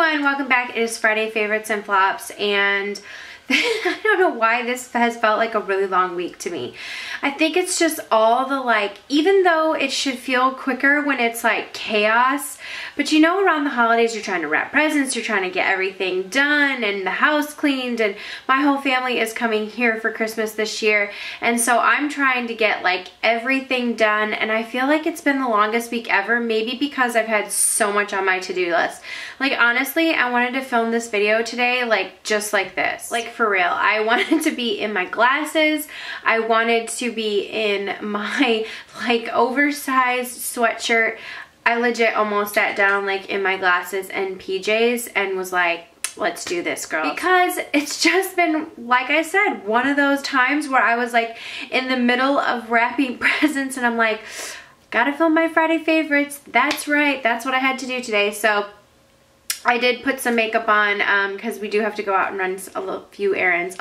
everyone, welcome back. It is Friday Favorites and Flops, and I don't know why this has felt like a really long week to me. I think it's just all the even though it should feel quicker when it's like chaos, but you know, around the holidays you're trying to wrap presents, you're trying to get everything done and the house cleaned, and my whole family is coming here for Christmas this year, and so I'm trying to get everything done, and I feel like it's been the longest week ever, maybe because I've had so much on my to-do list. Honestly, I wanted to film this video today just like this. For real. I wanted to be in my glasses. I wanted to be in my oversized sweatshirt. I legit almost sat down in my glasses and PJs and was like, let's do this, girl. Because it's just been, like I said, one of those times where I was in the middle of wrapping presents and I'm like, gotta film my Friday favorites. That's right. That's what I had to do today. So I did put some makeup on because we do have to go out and run some errands.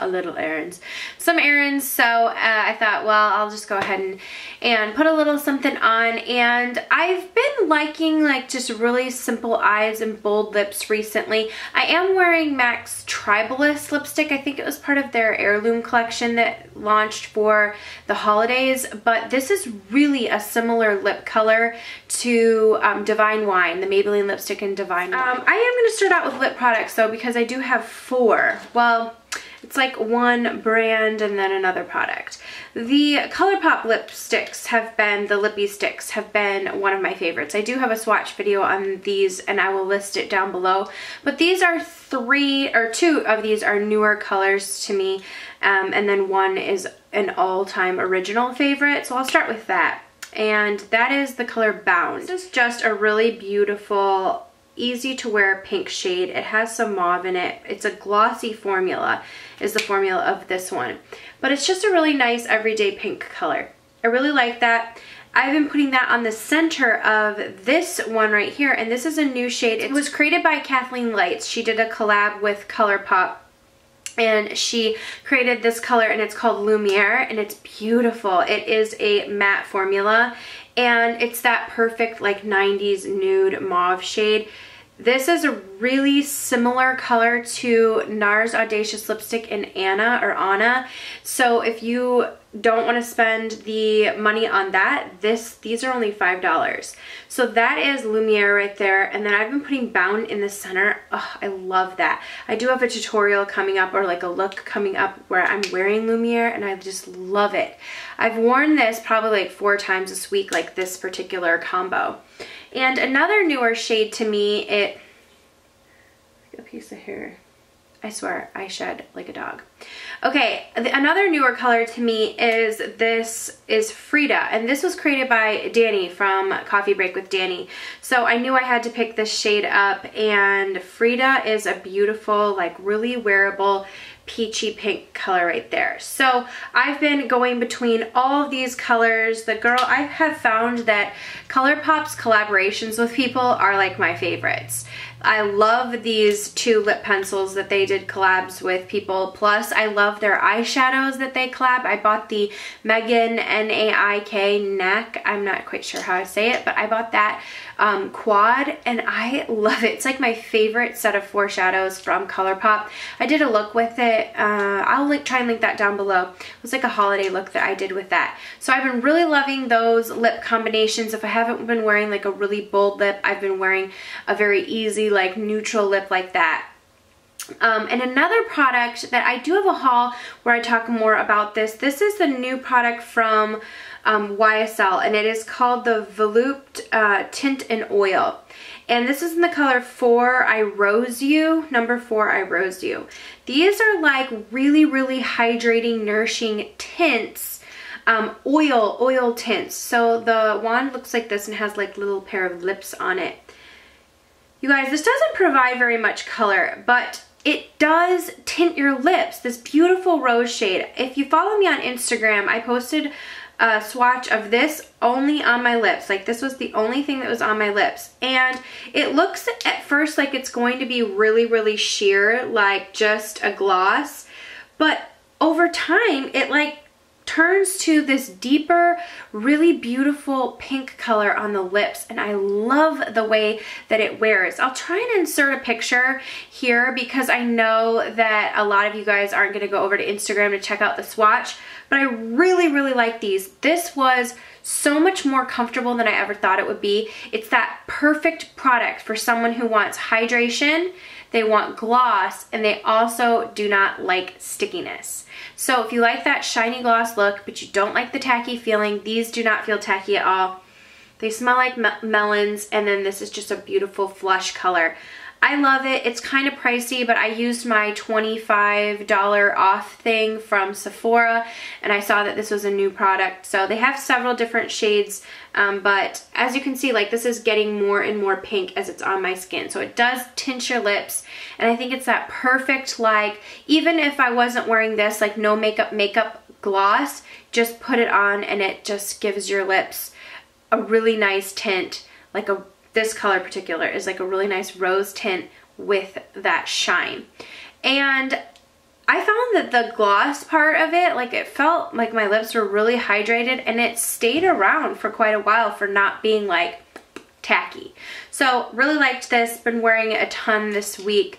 So I thought, well, I'll just go ahead and put a little something on. And I've been liking just really simple eyes and bold lips recently. I am wearing MAC's Tribalist Lipstick. I think it was part of their heirloom collection that launched for the holidays. But this is really a similar lip color to Divine Wine, the Maybelline lipstick in Divine Wine. I'm going to start out with lip products though, because I do have 4. Well, it's one brand and then another product. The Colourpop lipsticks have been, the lippy sticks have been one of my favorites. I do have a swatch video on these and I will list it down below. But these are 2 of these are newer colors to me, and then one is an all-time original favorite. So I'll start with that. And that is the color Bound. This is just a really beautiful, easy to wear pink shade. It has some mauve in it. It's a glossy formula, is the formula of this one. But it's just a really nice everyday pink color. I really like that. I've been putting that on the center of this one right here, and this is a new shade. It was created by Kathleen Lights. She did a collab with Colourpop, and she created this color, and it's called Lumiere, and it's beautiful. It is a matte formula, and it's that perfect 90s nude mauve shade. This is a really similar color to NARS Audacious Lipstick in Anna. So if you don't want to spend the money on that, these are only $5. So that is Lumiere right there, and then I've been putting Bound in the center. Oh, I love that. I do have a tutorial coming up, or a look coming up where I'm wearing Lumiere, and I just love it. I've worn this probably 4 times this week, this particular combo. And another newer shade to me, a piece of hair. I swear, I shed like a dog. Okay, another newer color to me is Frida, and this was created by Danny from Coffee Break with Danny. So I knew I had to pick this shade up, and Frida is a beautiful, really wearable, peachy pink color right there. So I've been going between all of these colors. I have found that Colourpop's collaborations with people are my favorites. I love these 2 lip pencils that they did collabs with people. Plus, I love their eyeshadows that they collab. I bought the Megan, N-A-I-K, NAC. I'm not quite sure how to say it, but I bought that quad, and I love it. It's my favorite set of 4 shadows from Colourpop. I did a look with it. I'll try and link that down below. It was a holiday look that I did with that. So I've been really loving those lip combinations. If I haven't been wearing a really bold lip, I've been wearing a very easy neutral lip like that. And another product that I do have a haul where I talk more about this. This is the new product from YSL, and it is called the Volupte Tint and Oil. And this is in the color 4 I Rose You, number 4 I Rose You. These are really, really hydrating, nourishing tints, oil tints. So the wand looks like this and has little pair of lips on it. You guys, this doesn't provide very much color, but it does tint your lips. This beautiful rose shade. If you follow me on Instagram, I posted a swatch of this only on my lips. This was the only thing that was on my lips. And it looks at first like it's going to be really, really sheer, just a gloss. But over time, it turns to this deeper, really beautiful pink color on the lips, and I love the way that it wears. I'll try and insert a picture here because I know that a lot of you guys aren't going to go over to Instagram to check out the swatch, but I really, really like these. This was so much more comfortable than I ever thought it would be. It's that perfect product for someone who wants hydration, they want gloss, and they also do not like stickiness. So if you like that shiny gloss look, but you don't like the tacky feeling, these do not feel tacky at all. They smell like melons, and then this is just a beautiful flush color. I love it. It's kind of pricey, but I used my $25 off thing from Sephora, and I saw that this was a new product. So they have several different shades, but as you can see, like, this is getting more and more pink as it's on my skin. So it does tint your lips, and I think it's that perfect, like, even if I wasn't wearing this, like, no makeup gloss, just put it on and it just gives your lips a really nice tint, like this color in particular is like a really nice rose tint with that shine. And I found that the gloss part of it, like, it felt like my lips were really hydrated, and it stayed around for quite a while for not being like tacky. So really liked this, been wearing it a ton this week,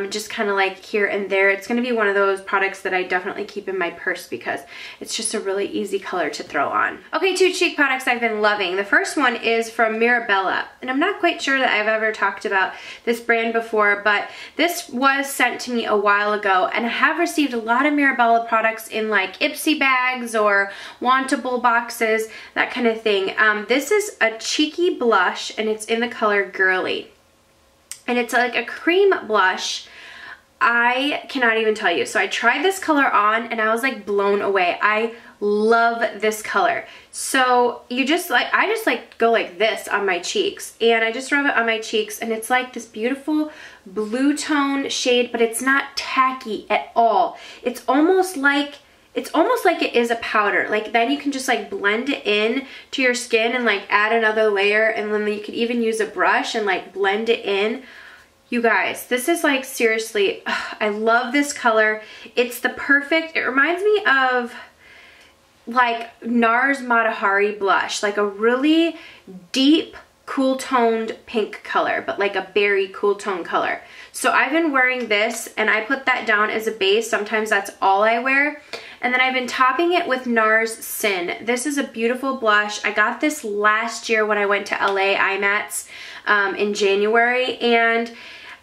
just kind of like here and there. It's going to be one of those products that I definitely keep in my purse because it's just a really easy color to throw on. Okay, 2 cheek products I've been loving. The first one is from Mirabella, and I'm not quite sure that I've ever talked about this brand before, but this was sent to me a while ago, and I have received a lot of Mirabella products in like Ipsy bags or Wantable boxes, that kind of thing. This is a cheeky blush, and it's in the color Girly, and it's like a cream blush. I cannot even tell you. So I tried this color on and I was like blown away. I love this color. So you just like, I just like go like this on my cheeks, and I just rub it on my cheeks, and it's like this beautiful blue tone shade, but it's not tacky at all. It's almost like it is a powder. Like, then you can just like blend it in to your skin and like add another layer, and then you could even use a brush and like blend it in. You guys, this is like, seriously, I love this color. It's the perfect, it reminds me of like NARS Matahari blush, like a really deep, cool toned pink color, but like a berry cool tone color. So I've been wearing this, and I put that down as a base. Sometimes that's all I wear. And then I've been topping it with NARS Sin. This is a beautiful blush. I got this last year when I went to LA IMATS in January, and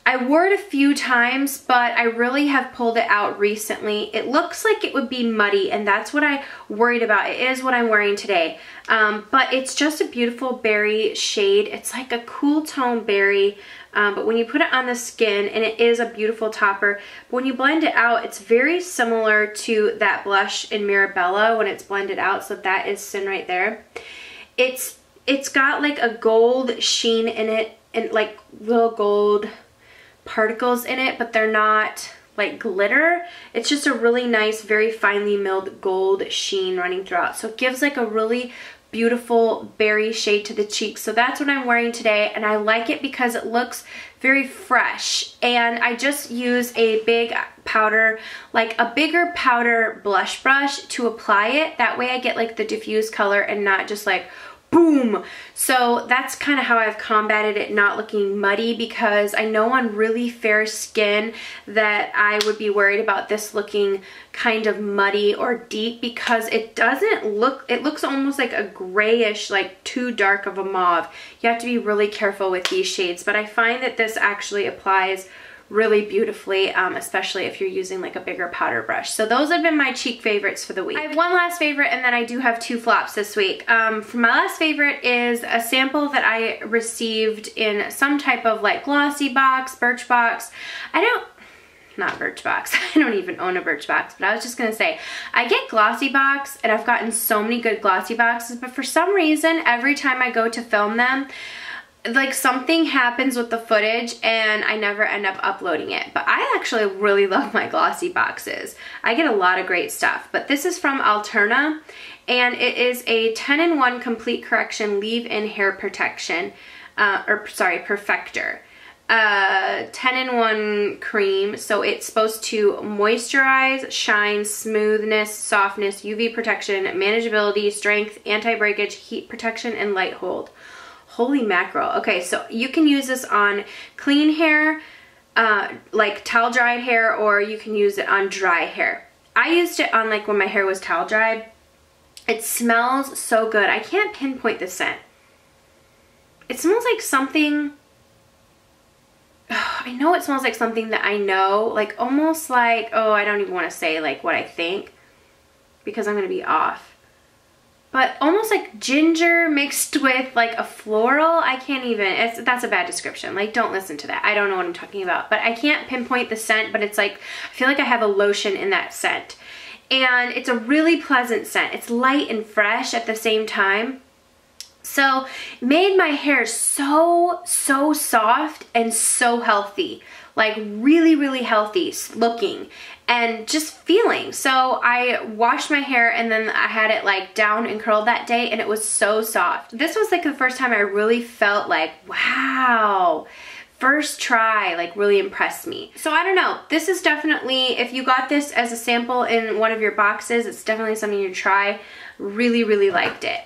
I wore it a few times, but I really have pulled it out recently. It looks like it would be muddy, and that's what I worried about. It is what I'm wearing today. But it's just a beautiful berry shade. It's like a cool tone berry, but when you put it on the skin, and it is a beautiful topper, but when you blend it out, it's very similar to that blush in Mirabella when it's blended out. So that is Sin right there. It's got like a gold sheen in it, and like little gold particles in it, but they're not like glitter. It's just a really nice, very finely milled gold sheen running throughout. So it gives like a really beautiful berry shade to the cheeks. So that's what I'm wearing today, and I like it because it looks very fresh. And I just use a big powder, like a bigger powder blush brush to apply it. That way I get like the diffused color and not just like boom. So that's kind of how I've combated it not looking muddy, because I know on really fair skin that I would be worried about this looking kind of muddy or deep, because it doesn't look, it looks almost like a grayish, like too dark of a mauve. You have to be really careful with these shades, but I find that this actually applies really beautifully, especially if you're using like a bigger powder brush. So those have been my cheek favorites for the week. I have one last favorite, and then I do have 2 flops this week. For my last favorite is a sample that I received in some type of like glossy box, Birchbox. Not Birchbox. I don't even own a Birchbox, but I was just gonna say, I get glossy box, and I've gotten so many good glossy boxes, but for some reason, every time I go to film them, like something happens with the footage and I never end up uploading it. But I actually really love my glossy boxes. I get a lot of great stuff. But this is from Alterna, and it is a 10-in-1 complete correction leave-in hair protection, perfector. 10-in-1 cream. So it's supposed to moisturize, shine, smoothness, softness, UV protection, manageability, strength, anti-breakage, heat protection, and light hold. Holy mackerel. Okay, so you can use this on clean hair, like towel dried hair, or you can use it on dry hair. I used it on like when my hair was towel dried. It smells so good. I can't pinpoint the scent. It smells like something, I know it smells like something that I know, like almost like, oh, I don't even want to say like what I think because I'm going to be off. But almost like ginger mixed with like a floral. I can't even, that's a bad description. Like, don't listen to that. I don't know what I'm talking about. But I can't pinpoint the scent, but it's like, I feel like I have a lotion in that scent. And it's a really pleasant scent. It's light and fresh at the same time. So it made my hair so soft and so healthy. Like really healthy looking and just feeling. So I washed my hair and then I had it like down and curled that day, and it was so soft. This was like the first time I really felt like, wow, first try, like really impressed me. So I don't know, this is definitely, if you got this as a sample in one of your boxes, it's definitely something you try. Really liked it.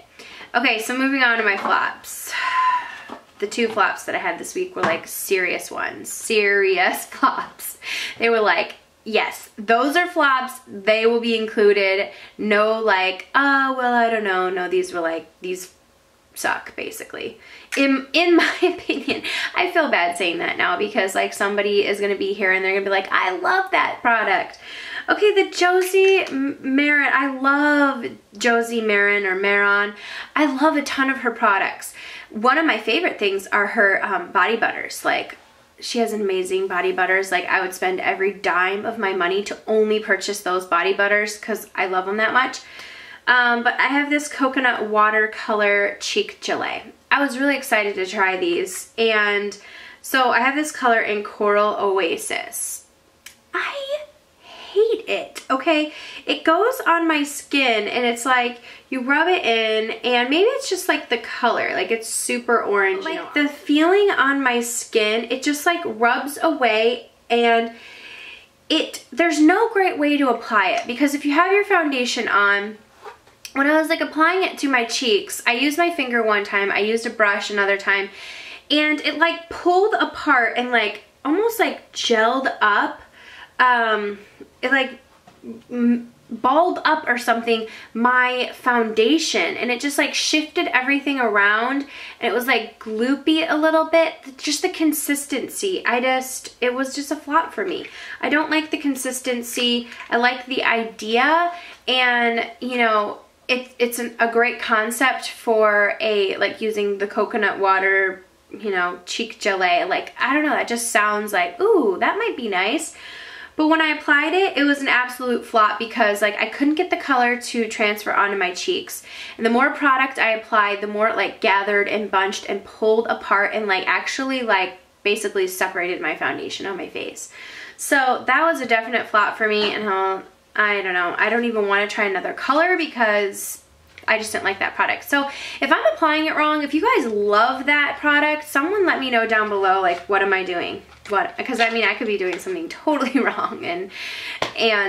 Okay, so moving on to my flops. The two flops that I had this week were like serious ones, serious flops. They were like, yes, those are flops, they will be included. No like, oh, well, I don't know. No, these were like, these suck, basically. In my opinion. I feel bad saying that now because like somebody is gonna be here and they're gonna be like, I love that product. Okay, the Josie Maran, I love Josie Maran or Maron. I love a ton of her products. One of my favorite things are her body butters. Like, she has amazing body butters. Like, I would spend every dime of my money to only purchase those body butters because I love them that much. But I have this coconut watercolor cheek gelée. I was really excited to try these. And so I have this color in Coral Oasis. I hate it, okay? It goes on my skin and it's like you rub it in and maybe it's just like the color, like it's super orange. Like the feeling on my skin, it just like rubs away, and there's no great way to apply it because if you have your foundation on, when I was like applying it to my cheeks, I used my finger one time, I used a brush another time, and it like pulled apart and like almost like gelled up. It like balled up or something my foundation, and it just like shifted everything around, and it was like gloopy a little bit. Just the consistency, it was just a flop for me. I don't like the consistency. I like the idea, and you know, it's a great concept for like using the coconut water, you know, cheek gelée. Like, I don't know, that just sounds like, ooh, that might be nice. But when I applied it, it was an absolute flop because like I couldn't get the color to transfer onto my cheeks. And the more product I applied, the more it like gathered and bunched and pulled apart and like actually like basically separated my foundation on my face. So that was a definite flop for me, and I don't know, I don't even want to try another color because I just didn't like that product. So if I'm applying it wrong, if you guys love that product, someone let me know down below, like, what am I doing? What? Because I mean, I could be doing something totally wrong, and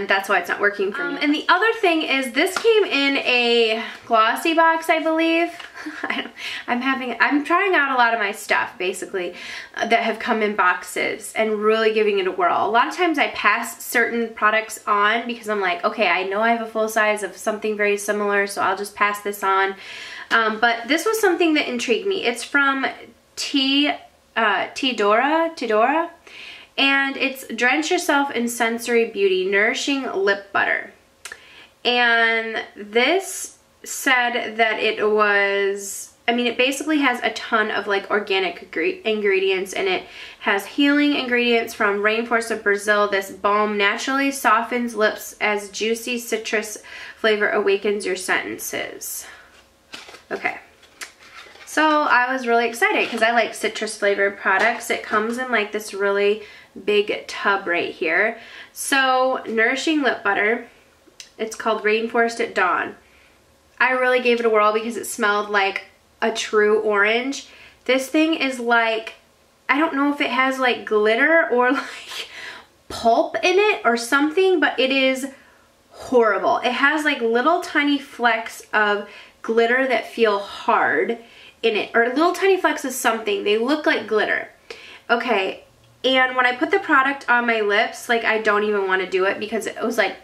that's why it's not working for me. And the other thing is, this came in a glossy box, I believe. I'm trying out a lot of my stuff, basically, that have come in boxes and really giving it a whirl. A lot of times I pass certain products on because I'm like, okay, I know I have a full size of something very similar, so I'll just pass this on. But this was something that intrigued me. It's from Tidora, and it's Drench Yourself in Sensory Beauty Nourishing Lip Butter. And this said that it was, I mean, it basically has a ton of like organic ingredients, and it has healing ingredients from Rainforest of Brazil. This balm naturally softens lips as juicy citrus flavor awakens your senses. Okay. So I was really excited because I like citrus flavored products. It comes in like this really big tub right here. So Nourishing Lip Butter, it's called Rainforest at Dawn. I really gave it a whirl because it smelled like a true orange. This thing is like, I don't know if it has like glitter or like pulp in it or something, but it is horrible. It has like little tiny flecks of glitter that feel hard in it, or little tiny flecks of something. They look like glitter. Okay, and when I put the product on my lips, like I don't even want to do it because it was like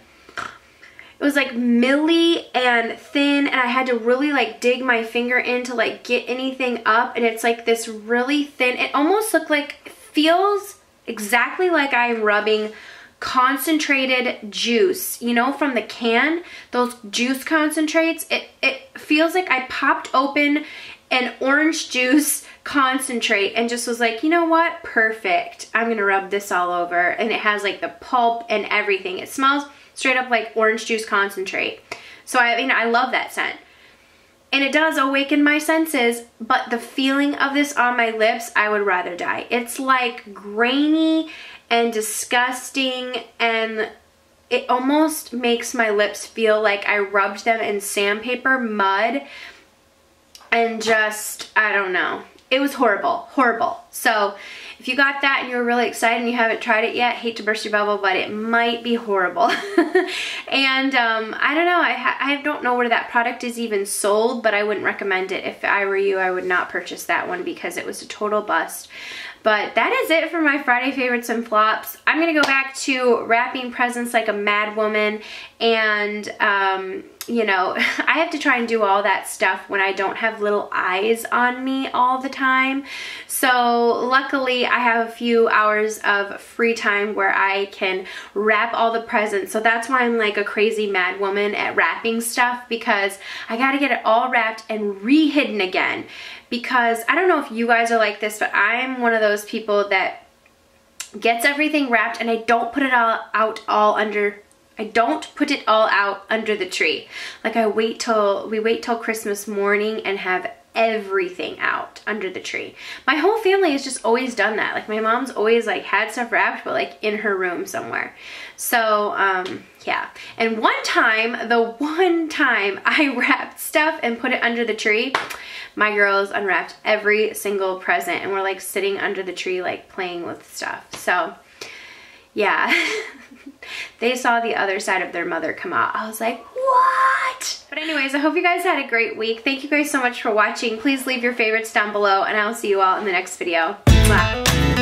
milly and thin, and I had to really like dig my finger in to like get anything up, and it's like this really thin. It almost looked like, feels exactly like I'm rubbing concentrated juice, you know, from the can, those juice concentrates. It feels like I popped open an orange juice concentrate and just was like, you know what, perfect, I'm gonna rub this all over. And it has like the pulp and everything. It smells straight up like orange juice concentrate. So I mean, I love that scent. And it does awaken my senses, but the feeling of this on my lips, I would rather die. It's like grainy and disgusting, and it almost makes my lips feel like I rubbed them in sandpaper mud and just, I don't know. It was horrible, horrible. So if you got that and you're really excited and you haven't tried it yet, hate to burst your bubble, but it might be horrible. And I don't know, I don't know where that product is even sold, but I wouldn't recommend it. If I were you, I would not purchase that one because it was a total bust. But that is it for my Friday favorites and flops. I'm gonna go back to wrapping presents like a mad woman, and you know, I have to try and do all that stuff when I don't have little eyes on me all the time. So luckily I have a few hours of free time where I can wrap all the presents. So that's why I'm like a crazy mad woman at wrapping stuff, because I gotta get it all wrapped and re-hidden again. Because I don't know if you guys are like this, but I'm one of those people that gets everything wrapped and I don't put it all out I don't put it all out under the tree. Like we wait till Christmas morning and have everything out under the tree. My whole family has just always done that. Like my mom's always like had stuff wrapped, but like in her room somewhere. So yeah. And the one time I wrapped stuff and put it under the tree, my girls unwrapped every single present and we're like sitting under the tree like playing with stuff. So yeah. They saw the other side of their mother come out. I was like, what? But anyways, I hope you guys had a great week. Thank you guys so much for watching. Please leave your favorites down below and I'll see you all in the next video. Mwah.